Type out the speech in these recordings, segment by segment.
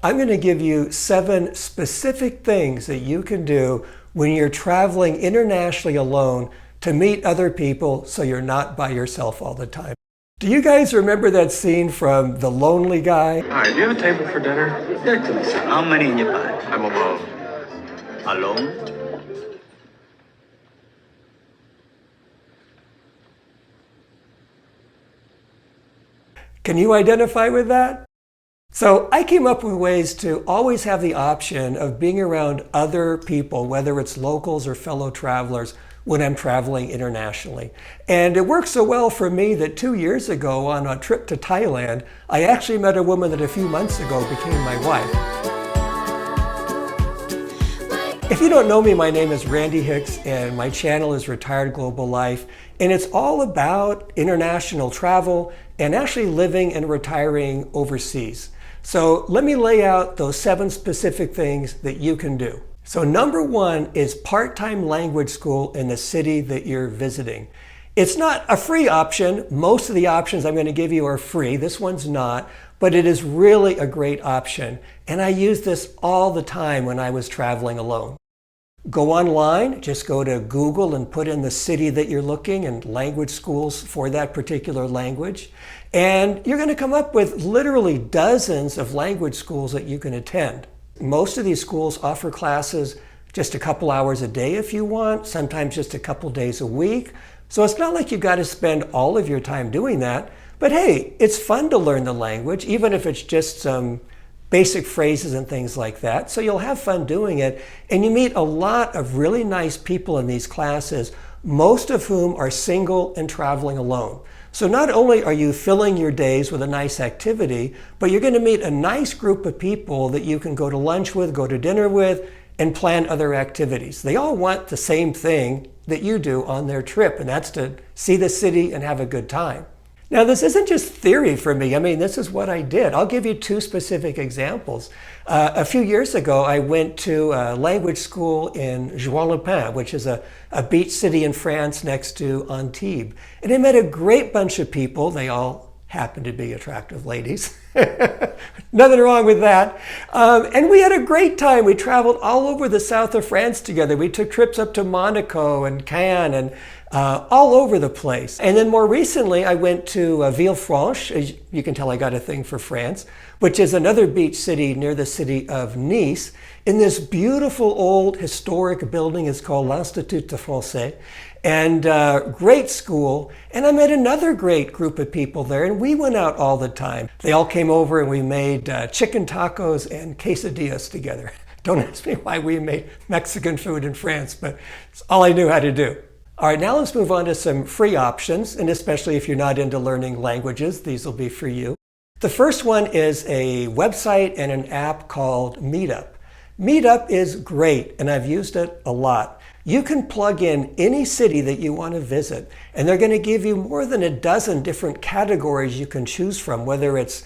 I'm going to give you 7 specific things that you can do when you're traveling internationally alone to meet other people so you're not by yourself all the time. Do you guys remember that scene from The Lonely Guy? Hi, do you have a table for dinner? Yeah, to me, sir. How many in Japan? I'm alone. Alone? Can you identify with that? So I came up with ways to always have the option of being around other people, whether it's locals or fellow travelers, when I'm traveling internationally. And it worked so well for me that 2 years ago on a trip to Thailand, I actually met a woman that a few months ago became my wife. If you don't know me, my name is Randy Hicks and my channel is Retired Global Life. And it's all about international travel and actually living and retiring overseas. So let me lay out those 7 specific things that you can do. So number 1 is part-time language school in the city that you're visiting. It's not a free option. Most of the options I'm going to give you are free. This one's not, but it is really a great option. And I use this all the time when I was traveling alone. Go online, just go to Google and put in the city that you're looking and language schools for that particular language. And you're going to come up with literally dozens of language schools that you can attend. Most of these schools offer classes just a couple hours a day if you want, sometimes just a couple days a week. So it's not like you've got to spend all of your time doing that. But hey, it's fun to learn the language, even if it's just some basic phrases and things like that. So you'll have fun doing it. And you meet a lot of really nice people in these classes, most of whom are single and traveling alone. So not only are you filling your days with a nice activity, but you're going to meet a nice group of people that you can go to lunch with, go to dinner with, and plan other activities. They all want the same thing that you do on their trip, and that's to see the city and have a good time. Now, this isn't just theory for me. I mean, this is what I did. I'll give you 2 specific examples. A few years ago, I went to a language school in Juan-les-Pins, which is a beach city in France next to Antibes. And I met a great bunch of people. They all happened to be attractive ladies. Nothing wrong with that. And we had a great time. We traveled all over the south of France together. We took trips up to Monaco and Cannes and all over the place. And then more recently, I went to Villefranche. As you can tell, I got a thing for France, which is another beach city near the city of Nice. In this beautiful old historic building, it's called l'Institut de Français. And great school. And I met another great group of people there, and we went out all the time. They all came over and we made chicken tacos and quesadillas together. Don't ask me why we made Mexican food in France, but it's all I knew how to do. All right, now let's move on to some free options, and especially if you're not into learning languages, these will be for you. The first one is a website and an app called Meetup. Meetup is great, and I've used it a lot. You can plug in any city that you want to visit, and they're going to give you more than a dozen different categories you can choose from, whether it's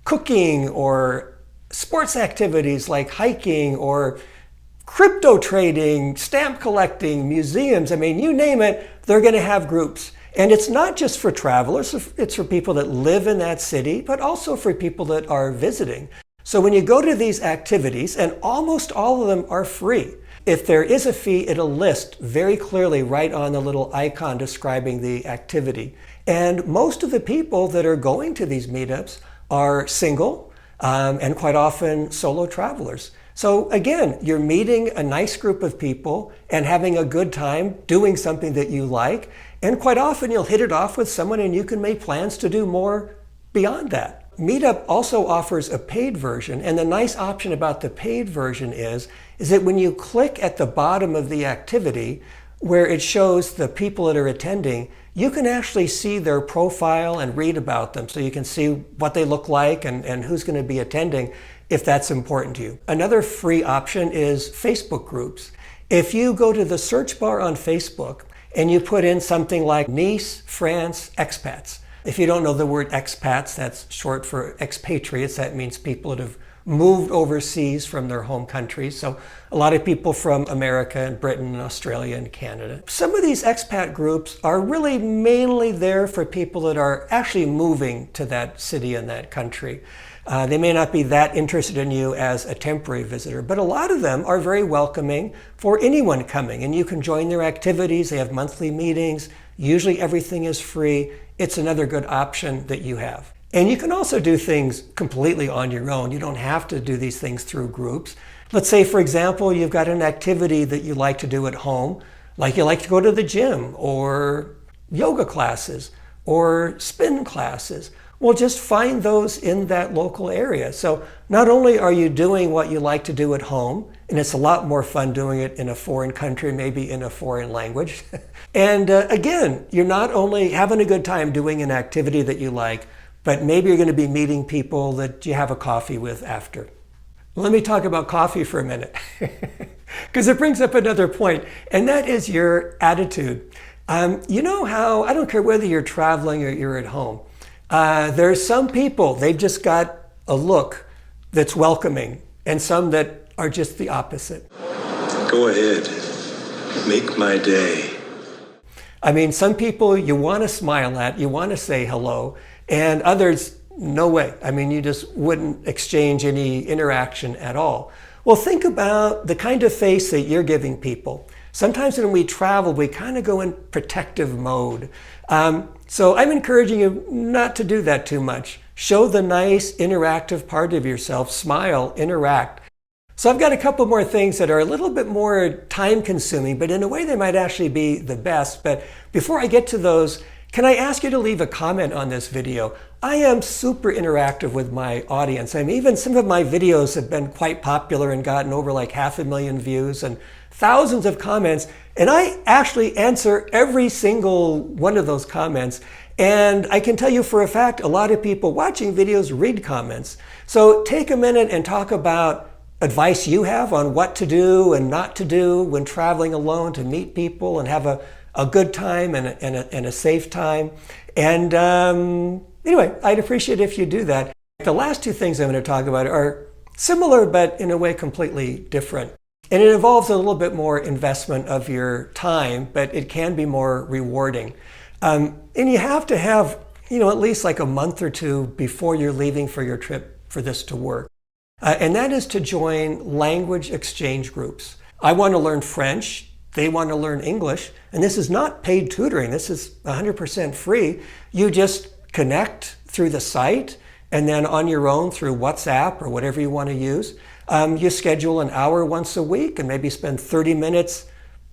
cooking or sports activities like hiking or crypto trading, stamp collecting, museums. I mean, you name it, they're going to have groups. And it's not just for travelers, it's for people that live in that city, but also for people that are visiting. So when you go to these activities, and almost all of them are free, if there is a fee, it'll list very clearly right on the little icon describing the activity. And most of the people that are going to these meetups are single and quite often solo travelers. So again, you're meeting a nice group of people and having a good time doing something that you like. And quite often you'll hit it off with someone and you can make plans to do more beyond that. Meetup also offers a paid version, and the nice option about the paid version is that when you click at the bottom of the activity where it shows the people that are attending, you can actually see their profile and read about them. So you can see what they look like and who's going to be attending if that's important to you. Another free option is Facebook groups. If you go to the search bar on Facebook and you put in something like Nice, France, expats. If you don't know the word expats, that's short for expatriates. That means people that have moved overseas from their home countries. So a lot of people from America and Britain and Australia and Canada. Some of these expat groups are really mainly there for people that are actually moving to that city and that country. They may not be that interested in you as a temporary visitor, but a lot of them are very welcoming for anyone coming, and you can join their activities. They have monthly meetings. Usually everything is free. It's another good option that you have. And you can also do things completely on your own. You don't have to do these things through groups. Let's say, for example, you've got an activity that you like to do at home, like you like to go to the gym or yoga classes or spin classes. Well, just find those in that local area. So not only are you doing what you like to do at home, and it's a lot more fun doing it in a foreign country, maybe in a foreign language. And again, you're not only having a good time doing an activity that you like, but maybe you're going to be meeting people that you have a coffee with after. Let me talk about coffee for a minute, because it brings up another point, and that is your attitude. You know how, I don't care whether you're traveling or you're at home, there's some people, they've just got a look that's welcoming, and some that are just the opposite. Go ahead, make my day. I mean, some people you want to smile at, you want to say hello, and others, no way. I mean, you just wouldn't exchange any interaction at all. Well, think about the kind of face that you're giving people. Sometimes when we travel, we kind of go in protective mode. So I'm encouraging you not to do that too much. Show the nice, interactive part of yourself. Smile, interact. So I've got a couple more things that are a little bit more time consuming, but in a way they might actually be the best. But before I get to those, can I ask you to leave a comment on this video? I am super interactive with my audience. I mean, even some of my videos have been quite popular and gotten over like 500,000 views and thousands of comments. And I actually answer every single one of those comments. And I can tell you for a fact, a lot of people watching videos read comments. So take a minute and talk about advice you have on what to do and not to do when traveling alone to meet people and have a good time and a safe time. And anyway, I'd appreciate if you do that. The last two things I'm going to talk about are similar, but in a way completely different. And it involves a little bit more investment of your time, but it can be more rewarding. And you have to have, at least like a month or two before you're leaving for your trip for this to work. And that is to join language exchange groups. I want to learn French. They want to learn English. And this is not paid tutoring. This is 100% free. You just connect through the site, and then on your own through WhatsApp or whatever you want to use. You schedule an hour once a week and maybe spend 30 minutes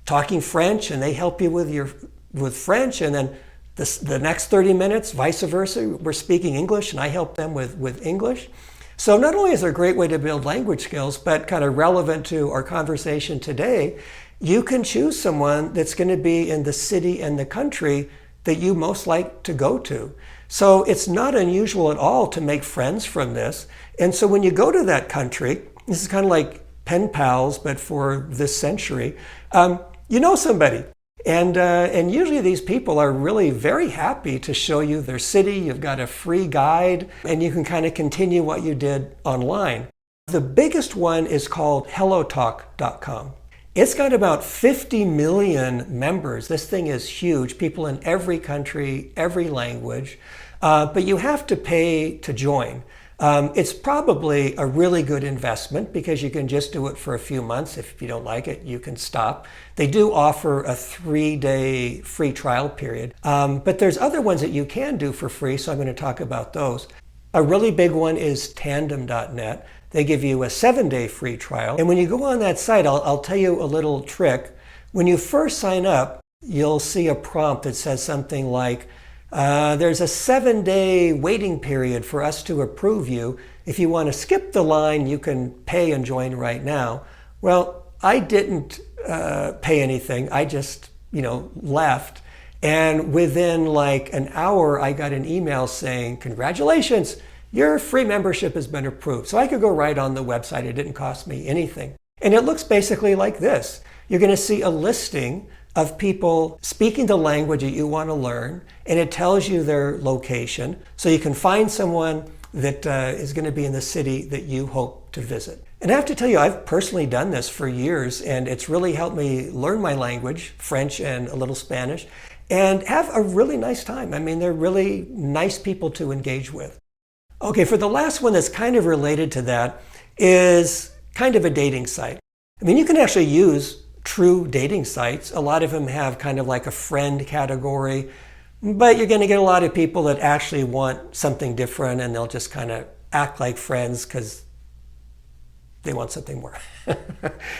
talking French, and they help you with French. And then the next 30 minutes, vice versa, we're speaking English and I help them with English. So not only is it a great way to build language skills, but kind of relevant to our conversation today, you can choose someone that's going to be in the city and the country that you most like to go to. So it's not unusual at all to make friends from this. And so when you go to that country, this is kind of like pen pals, but for this century, you know somebody. And usually these people are really very happy to show you their city. You've got a free guide, and you can kind of continue what you did online. The biggest one is called HelloTalk.com. It's got about 50 million members. This thing is huge. People in every country, every language. But you have to pay to join. It's probably a really good investment because you can just do it for a few months. If you don't like it, you can stop. They do offer a 3-day free trial period. But there's other ones that you can do for free, so I'm going to talk about those. A really big one is tandem.net. They give you a 7-day free trial. And when you go on that site, I'll tell you a little trick. When you first sign up, you'll see a prompt that says something like, there's a 7-day waiting period for us to approve you. If you want to skip the line, you can pay and join right now. Well, I didn't pay anything. I just, left. And within like an hour, I got an email saying, congratulations, your free membership has been approved. So I could go right on the website. It didn't cost me anything. And it looks basically like this. You're going to see a listing of people speaking the language that you want to learn, and it tells you their location. So you can find someone that is going to be in the city that you hope to visit. And I have to tell you, I've personally done this for years, and it's really helped me learn my language, French and a little Spanish, and have a really nice time. I mean, they're really nice people to engage with. Okay, for the last one that's kind of related to that is kind of a dating site. I mean, you can actually use true dating sites. A lot of them have kind of like a friend category, but you're going to get a lot of people that actually want something different, and they'll just kind of act like friends because they want something more.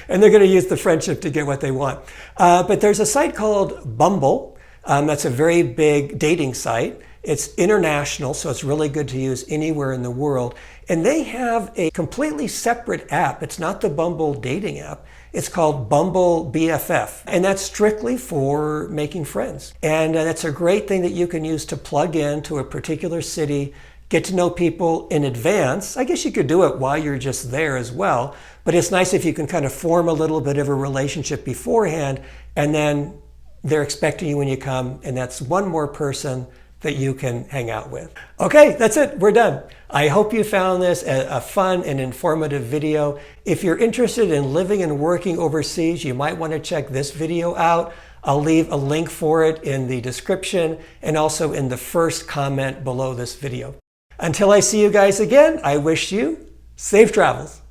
And they're going to use the friendship to get what they want. But there's a site called Bumble. That's a very big dating site. It's international, so it's really good to use anywhere in the world. And they have a completely separate app. It's not the Bumble dating app. It's called Bumble BFF. And that's strictly for making friends. And that's a great thing that you can use to plug into a particular city, get to know people in advance. I guess you could do it while you're just there as well. But it's nice if you can kind of form a little bit of a relationship beforehand, and then they're expecting you when you come, and that's one more person that you can hang out with. Okay, that's it. We're done. I hope you found this a fun and informative video. If you're interested in living and working overseas, you might want to check this video out. I'll leave a link for it in the description and also in the first comment below this video. Until I see you guys again, I wish you safe travels.